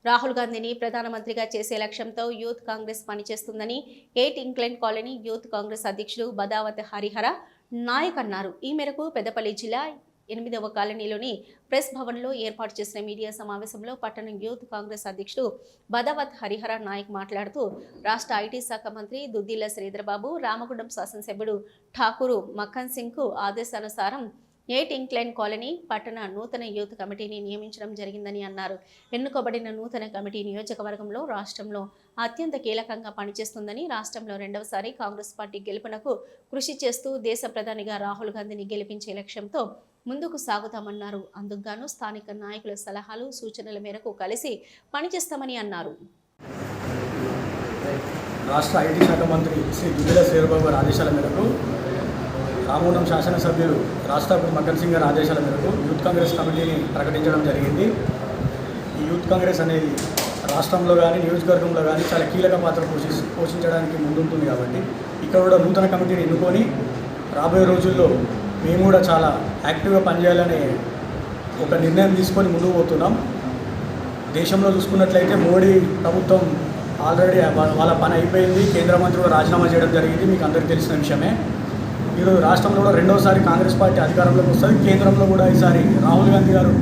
రాహుల్ గాంధీని ప్రధానమంత్రిగా చేసే లక్ష్యంతో యూత్ కాంగ్రెస్ పనిచేస్తుందని 8 ఇంగ్లాండ్ కాలనీ యూత్ కాంగ్రెస్ అధ్యక్షుడు బదావత్ హరిహర నాయక్ అన్నారు. ఈ మేరకు పెద్దపల్లి జిల్లా 8వ కాలనీలోని ప్రెస్ భవన్లో ఏర్పాటు చేసిన మీడియా సమావేశంలో పట్టణ యూత్ కాంగ్రెస్ అధ్యక్షుడు బదావత్ హరిహర నాయక్ మాట్లాడుతూ రాష్ట్ర ఐటీ శాఖ మంత్రి దుద్దిల్ల శ్రీధరబాబు, రామగుండం శాసనసభ్యుడు ఠాకూరు మక్కన్ సింగ్ ఆదేశానుసారం 8 ఇంగ్లాండ్ కాలనీ పట్టణ నూతన యూత్ కమిటీని నియమించడం జరిగిందని అన్నారు. ఎన్నుకోబడిన నూతన కమిటీ నియోజకవర్గంలో రాష్ట్రంలో అత్యంత కీలకంగా పనిచేస్తుందని, రాష్ట్రంలో రెండవసారి కాంగ్రెస్ పార్టీ గెలుపునకు కృషి చేస్తూ దేశ ప్రధానిగా రాహుల్ గాంధీని గెలిపించే లక్ష్యంతో ముందుకు సాగుతామన్నారు. అందుకుగాను స్థానిక నాయకుల సలహాలు సూచనల మేరకు కలిసి పనిచేస్తామని అన్నారు. రాష్ట్ర ఐటీ శాఖ మంత్రి శ్రీ దుద్దిల్ల శ్రీధరబాబు గారి ఆదేశాల మేరకు, రామగుండం శాసనసభ్యులు ఠాకూరు మక్కన్ సింగ్ గారి ఆదేశాల మేరకు యూత్ కాంగ్రెస్ కమిటీని ప్రకటించడం జరిగింది. ఈ యూత్ కాంగ్రెస్ అనేది రాష్ట్రంలో కానీ నియోజకవర్గంలో కానీ చాలా కీలక పాత్ర పోషించడానికి ముందుంటుంది. కాబట్టి ఇక్కడ కూడా నూతన కమిటీని ఎన్నుకొని రాబోయే రోజుల్లో మేము కూడా చాలా యాక్టివ్గా పనిచేయాలనే ఒక నిర్ణయం తీసుకొని ముందుకు పోతున్నాం. దేశంలో చూసుకున్నట్లయితే మోడీ ప్రభుత్వం ఆల్రెడీ వాళ్ళ పని అయిపోయింది. కేంద్ర మంత్రి కూడా రాజీనామా చేయడం జరిగింది, మీకు అందరికీ తెలిసిన విషయమే. ఈరోజు రాష్ట్రంలో కూడా రెండవసారి కాంగ్రెస్ పార్టీ అధికారంలోకి వస్తుంది. కేంద్రంలో కూడా ఈసారి రాహుల్ గాంధీ గారు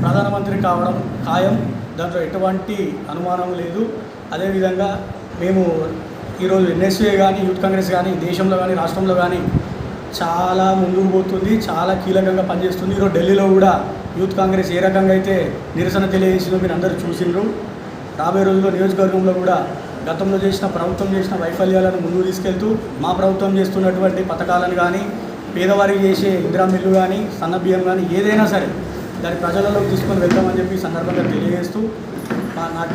ప్రధానమంత్రి కావడం ఖాయం, దాంట్లో ఎటువంటి అనుమానం లేదు. అదేవిధంగా మేము ఈరోజు ఎన్ఎస్ఏ కానీ యూత్ కాంగ్రెస్ కానీ దేశంలో కానీ రాష్ట్రంలో కానీ చాలా ముందుకు పోతుంది, చాలా కీలకంగా పనిచేస్తుంది. ఈరోజు ఢిల్లీలో కూడా యూత్ కాంగ్రెస్ ఏ రకంగా అయితే నిరసన తెలియజేసిందో మీరు అందరూ చూసిండ్రు. రాబోయే రోజుల్లో నియోజకవర్గంలో కూడా గతంలో ప్రభుత్వం చేసిన వైఫల్యాలను ముందుకు తీసుకెళ్తూ మా ప్రభుత్వం చేస్తున్నటువంటి పథకాలను కానీ, పేదవారికి చేసే ఇందిరా మిల్లు కానీ, సన్న బియ్యం కానీ ఏదైనా సరే దాన్ని ప్రజలలోకి తీసుకొని వెళ్తామని చెప్పి సందర్భంగా తెలియజేస్తూ నాకు